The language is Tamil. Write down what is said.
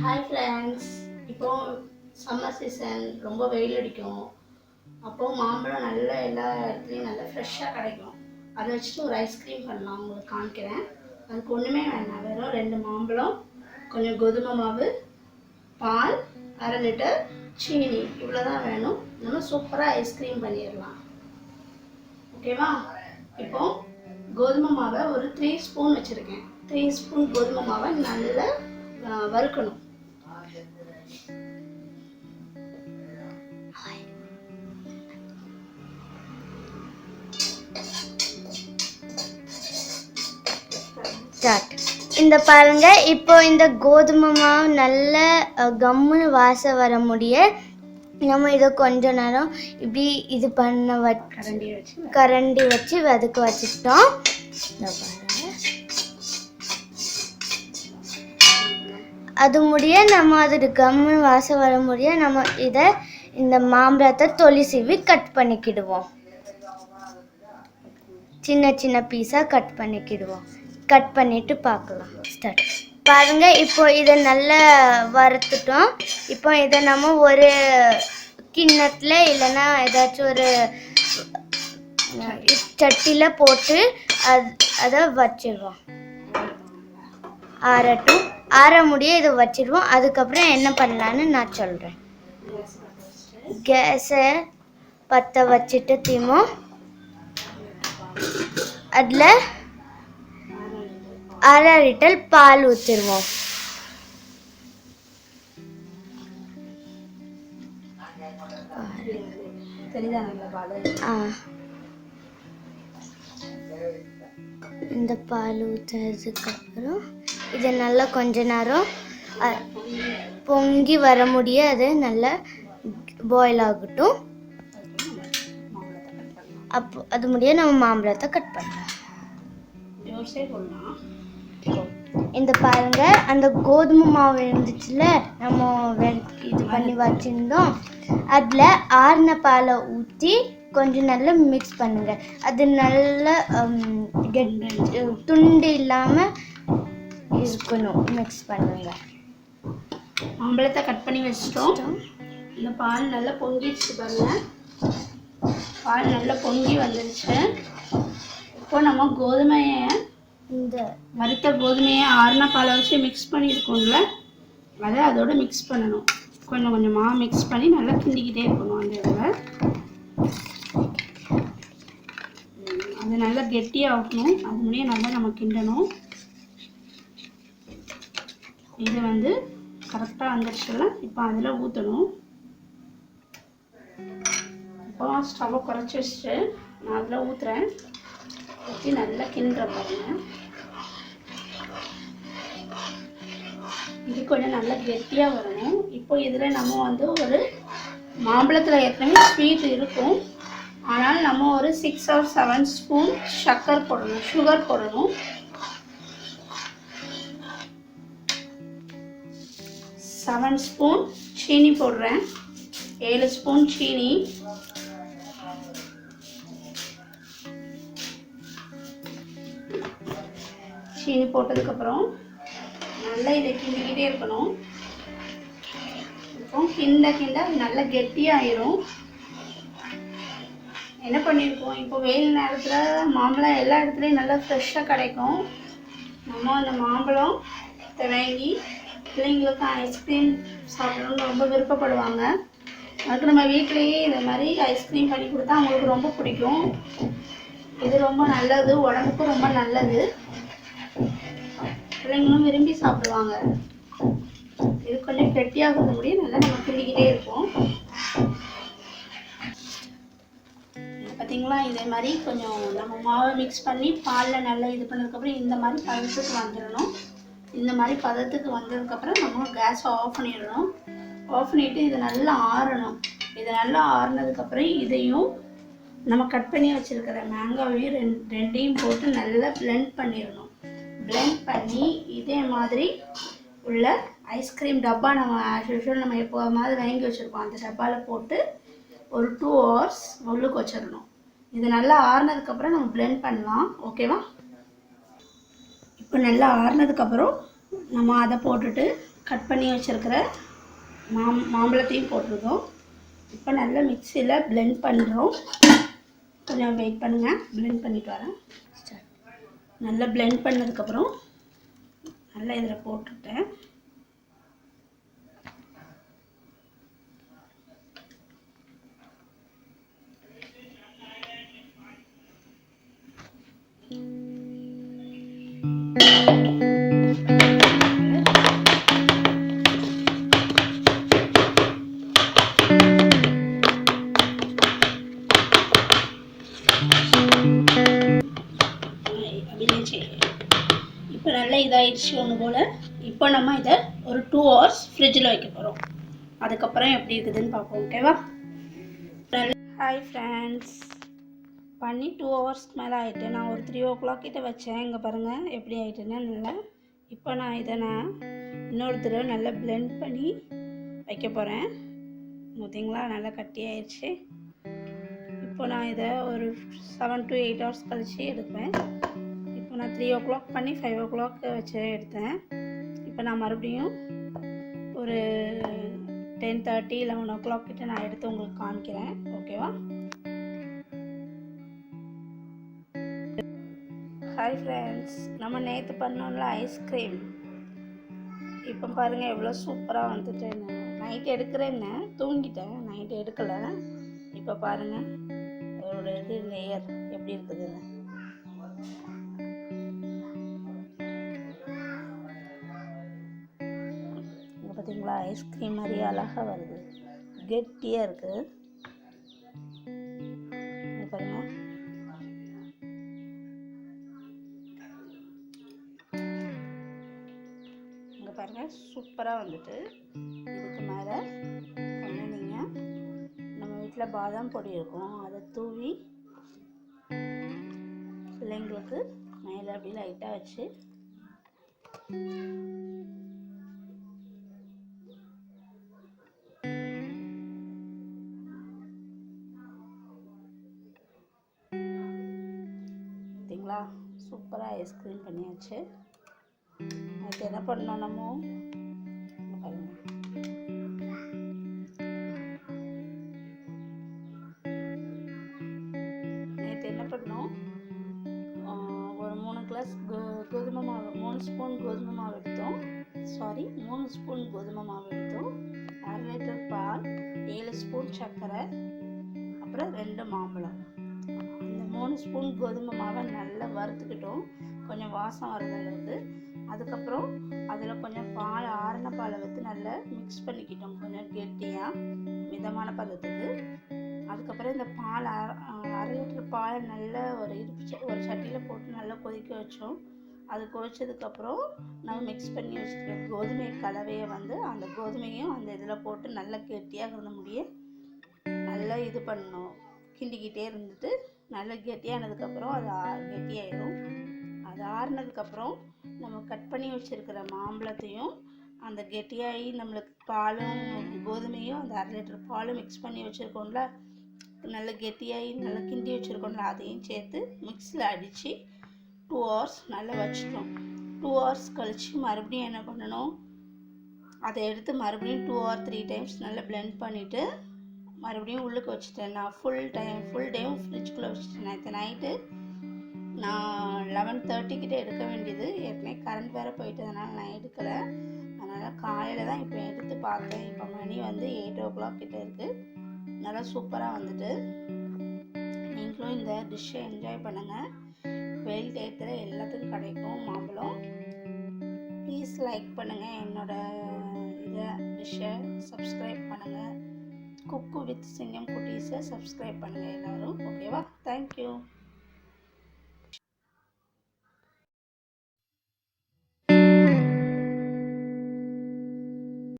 Hi friends, இப்போ சம்மர் சீசன் ரொம்ப வெயில் அடிக்கும். அப்போ மாம்பழம் நல்ல எல்லா இடத்துலையும் நல்லா ஃப்ரெஷ்ஷாக கிடைக்கும். அதை வச்சுட்டு ஒரு ஐஸ்கிரீம் பண்ணலாம் உங்களுக்கு காமிக்கிறேன். அதுக்கு ஒன்றுமே வேண்டாம், வெறும் 2 மாம்பழம், கொஞ்சம் கோதுமை மாவு, பால், 1/2 லிட்டர், சீனி இவ்வளோதான் வேணும். நம்ம சூப்பராக ஐஸ்கிரீம் பண்ணிடலாம். ஓகேவா? இப்போ கோதுமை மாவை ஒரு 3 ஸ்பூன் வச்சுருக்கேன். 3 ஸ்பூன் கோதுமை மாவை நல்லா வறுக்கணும். இந்த பாருங்க, இப்போ இந்த கோதுமை மாவு நல்ல கம்முன்னு வாசம் வர முடிய நம்ம இதை கொஞ்ச நேரம் இப்படி இது பண்ண கரண்டி வச்சு வதக்க வச்சுட்டோம். அது முடிய நம்ம அது கம்முன்னு வாசம் வர முடிய நம்ம இதை இந்த மாம்பழத்தை தொலி சீவி கட் பண்ணிக்கிடுவோம். சின்ன சின்ன பீஸாக கட் பண்ணிக்கிடுவோம். கட் பண்ணிட்டு பார்க்கலாம். ஸ்டார்ட் பாருங்க, இப்போ இதை நல்லா வறுத்துட்டோம். இப்போ இதை நம்ம ஒரு கிண்ணத்தில் இல்லைன்னா ஏதாச்சும் ஒரு சட்டியில் போட்டு அதை வச்சிடுவோம். ஆற முடிய இதை வச்சிடுவோம். அதுக்கப்புறம் என்ன பண்ணலான்னு நான் சொல்கிறேன். கேஸை பற்ற வச்சுட்டு தீமோம் அதில் 1/2 லிட்டர் பால் ஊற்றிடுவோம். இந்த பால் ஊற்றுறதுக்கப்புறம் இதை நல்லா கொஞ்ச நேரம் பொங்கி வர முடிய அது நல்லா பாயில் ஆகட்டும். அப்போ அது முடிய நம்ம மாம்பழத்தை கட் பண்ணலாம். இந்த பாருங்க, அந்த கோதுமை மாவு இருந்துச்சுல நம்ம இது பண்ணி வச்சிருந்தோம், அதில் ஆறின பாலை ஊற்றி கொஞ்சம் நல்லா மிக்ஸ் பண்ணுங்க. அது நல்லா துண்டு இல்லாமல் இருக்கணும். மிக்ஸ் பண்ணுங்க. மாம்பழத்தை கட் பண்ணி வச்சிட்டோம். இந்த பால் நல்லா பொங்கிடுச்சு பாருங்க. பால் நல்லா பொங்கி வந்துருச்சு. இப்போ நம்ம கோதுமையை இந்த வறுத்த கோதுமையை ஆறுனா பாலை வச்சு மிக்ஸ் பண்ணியிருக்கோம்ல, அதை அதோட மிக்ஸ் பண்ணணும். கொஞ்சம் கொஞ்சமாக மிக்ஸ் பண்ணி நல்லா கிண்டிக்கிட்டே இருக்கணும். அந்த இதில் அது நல்லா கெட்டியாகணும். அது முடிய நல்லா நம்ம கிண்டணும். இது வந்து கரெக்டாக வந்துருச்சுல. இப்போ அதில் ஊற்றணும். இப்போ ஸ்டவ்வை குறைச்சி வச்சுட்டு நான் அதில் ஊற்றுறேன். ஊற்றி நல்லா கிண்டுற பாருங்க. இது கொஞ்சம் நல்லா கெட்டியாக வரணும். இப்போ இதில் நம்ம வந்து ஒரு மாம்பழத்தில் ஏற்கனவே ஸ்வீட் இருக்கும், ஆனால் நம்ம ஒரு 6 or 7 ஸ்பூன் சுகர் போடணும். 7 ஸ்பூன் சீனி போடுறேன். 7 ஸ்பூன் சீனி. சீனி போட்டதுக்கப்புறம் நல்லா இதை கிண்டிக்கிட்டே இருக்கணும். இப்போ கிண்ட நல்லா கெட்டியாயிரும். என்ன பண்ணியிருக்கோம், இப்போ வெயில் நேரத்தில் மாம்பழம் எல்லா இடத்துலையும் நல்லா ஃப்ரெஷ்ஷாக கிடைக்கும். நம்ம அந்த மாம்பழத்தை வாங்கி பிள்ளைங்களுக்கு ஐஸ்கிரீம் சாப்பிடணும்னு ரொம்ப விருப்பப்படுவாங்க. அதுக்கு நம்ம வீட்டிலையே இந்த மாதிரி ஐஸ்கிரீம் பண்ணி கொடுத்தா அவங்களுக்கு ரொம்ப பிடிக்கும். இது ரொம்ப நல்லது, உடம்புக்கும் ரொம்ப நல்லது. பிள்ளைங்களும் விரும்பி சாப்பிடுவாங்க. இது கொஞ்சம் கெட்டியாக முடியும். நல்லா நம்ம கிண்டிக்கிட்டே இருப்போம். பார்த்தீங்களா, இதே மாதிரி கொஞ்சம் நம்ம மாவை மிக்ஸ் பண்ணி பாலில் நல்லா இது பண்ணதுக்கப்புறம் இந்த மாதிரி பதத்துக்கு வந்துடணும். இந்த மாதிரி பதத்துக்கு வந்ததுக்கப்புறம் நம்ம கேஸை ஆஃப் பண்ணிடணும். ஆஃப் பண்ணிவிட்டு இது நல்லா ஆறணும். இது நல்லா ஆறுனதுக்கப்புறம் இதையும் நம்ம கட் பண்ணி வச்சுருக்கிற மேங்காவையும் ரெண்டையும் போட்டு நல்லா பிளெண்ட் பண்ணிடணும். பிளெண்ட் பண்ணி இதே மாதிரி உள்ள ஐஸ்கிரீம் டப்பா நம்ம ஆஸ் யூஷுவல் நம்ம எப்போ மாதிரி வாங்கி வச்சுருக்கோம், அந்த டப்பாவில் போட்டு ஒரு 2 hours உள்ளுக்கு வச்சிடணும். இது நல்லா ஆறுனதுக்கப்புறம் நம்ம பிளெண்ட் பண்ணலாம். ஓகேவா? இப்போ நல்லா ஆறுனதுக்கப்புறம் நம்ம அதை போட்டுட்டு கட் பண்ணி வச்சுருக்கிற மாம்பழத்தையும் போட்டிருக்கோம். இப்போ நல்லா மிக்சியில் பிளெண்ட் பண்ணுறோம். கொஞ்சம் வெயிட் பண்ணுங்கள், பிளெண்ட் பண்ணிட்டு வரேன். நல்லா பிளெண்ட் பண்ணதுக்கப்புறம் நல்லா இதில் போட்டுட்டேன். இப்போ நல்லா இதாகிடுச்சு ஒன்று போல். இப்போ நம்ம இதை ஒரு 2 hours ஃப்ரிட்ஜில் வைக்க போகிறோம். அதுக்கப்புறம் எப்படி இருக்குதுன்னு பார்ப்போம். ஓகேவா? ஹாய் ஃப்ரெண்ட்ஸ், பண்ணி 2 ஹவர்ஸ்க்கு மேலே ஆகிட்டு. நான் ஒரு 3 o'clock கிட்ட வச்சேன். இங்கே பாருங்கள் எப்படி ஆகிட்டுன்னு நல்லா. இப்போ நான் இதை இன்னொரு தடவை நல்லா பிளெண்ட் பண்ணி வைக்க போகிறேன். பார்த்தீங்களா, நல்லா கட்டி ஆயிடுச்சு. இப்போ நான் இதை ஒரு 7 to 8 hours கழிச்சு எடுப்பேன். இப்போ நான் 3 o'clock பண்ணி 5 o'clock வச்சு எடுத்தேன். இப்போ நான் மறுபடியும் ஒரு 10:30 11 o'clock கிட்ட நான் எடுத்து உங்களுக்கு காமிக்கிறேன். ஓகேவா? ஹாய் ஃப்ரெண்ட்ஸ், நம்ம நேற்று பண்ணோம்ல ஐஸ்கிரீம், இப்போ பாருங்கள் எவ்வளோ சூப்பராக வந்துட்டு. நைட்டு எடுக்கிறேன்னு தூங்கிட்டேன், நைட்டு எடுக்கலை. இப்போ பாருங்கள் அதோட இது லேயர் எப்படி இருக்குதுன்னு. இங்கே பார்த்தீங்களா, ஐஸ்கிரீம் மாதிரி அழகாக வருது, கெட்டியாக இருக்குது. பாருங்க, இங்கே பாருங்கள் சூப்பராக வந்துட்டு. இதுக்கு மேலே கொஞ்சம் நீங்கள் நம்ம வீட்டில் பாதாம் பொடி இருக்கும், அதை தூவி பிள்ளைங்களுக்கு மேலே அப்படி லைட்டாக வச்சு பார்த்தீங்களா, சூப்பராக ஐஸ்கிரீம் பண்ணியாச்சு. அதுக்கு என்ன பண்ணோம், நம்ம பாருங்க, நேற்று என்ன பண்ணோம், ஒரு 3 கிளாஸ் கோதுமை மாவு, 3 ஸ்பூன் கோதுமை மாவு எடுத்தோம். 3 ஸ்பூன் கோதுமை மாவு எடுத்தோம். 1/2 லிட்டர் பால், 7 ஸ்பூன் சர்க்கரை, அப்புறம் 2 மாம்பழம். இந்த 3 ஸ்பூன் கோதுமை மாவை நல்லா வறுத்துக்கிட்டோம், கொஞ்சம் வாசம் வர்றது அளவுக்கு. அதுக்கப்புறம் அதில் கொஞ்சம் பால், ஆறின பாலை வச்சு நல்லா மிக்ஸ் பண்ணிக்கிட்டோம், கொஞ்சம் கெட்டியாக மிதமான பதத்துக்கு. அதுக்கப்புறம் இந்த பால் 1/2 லிட்டர் பாலை நல்லா ஒரு சட்டியில் போட்டு நல்லா கொதிக்க வச்சோம். அது கொதிச்சதுக்கப்புறம் நம்ம மிக்ஸ் பண்ணி வச்சுருக்க கோதுமை கலவையை அந்த கோதுமையும் அந்த இதில் போட்டு நல்லா கெட்டியாக இருந்த முடிய நல்லா இது பண்ணணும், கிண்டிக்கிட்டே இருந்துட்டு நல்லா கெட்டியானதுக்கப்புறம் அது கெட்டியாயிடும். அது ஆறுனதுக்கப்புறம் நம்ம கட் பண்ணி வச்சுருக்கிற மாம்பழத்தையும் அந்த கெட்டியாகி நம்மளுக்கு பாலும் கோதுமையும் அந்த 1/2 லிட்டர் பாலும் மிக்ஸ் பண்ணி வச்சுருக்கோம்ல, நல்லா கெட்டியாகி நல்லா கிண்டி வச்சுருக்கோம்ல, அதையும் சேர்த்து மிக்ஸியில் அடித்து 2 hours நல்லா வச்சிட்டோம். 2 hours கழித்து மறுபடியும் என்ன பண்ணணும், அதை எடுத்து மறுபடியும் 2 or 3 times நல்லா பிளெண்ட் பண்ணிவிட்டு மறுபடியும் உள்ளுக்கு வச்சுட்டேன். நான் ஃபுல் டேவும் ஃப்ரிட்ஜுக்குள்ளே வச்சுட்டேன். நேற்று நைட்டு நான் 11:30 கிட்ட எடுக்க வேண்டியது, ஏற்கனவே கரண்ட் வேறு போயிட்டதுனால நான் எடுக்கலை. அதனால் காலையில் தான் இப்போ எடுத்து பார்த்தேன். இப்போ மணி 8 o'clock கிட்ட இருக்குது. நல்லா சூப்பராக வந்துட்டு. நீங்களும் இந்த டிஷ்ஷை என்ஜாய் பண்ணுங்கள். வெயில் டயத்தில் எல்லாத்துக்கும் கிடைக்கும் மாம்பழம். ப்ளீஸ் லைக் பண்ணுங்கள், என்னோடய டிஷ்ஷை சப்ஸ்கிரைப் பண்ணுங்கள். குக்கு வித் சிங்கம் குட்டீஸை சப்ஸ்கிரைப் பண்ணுங்கள் எல்லோரும். ஓகேவா? தேங்க்யூ.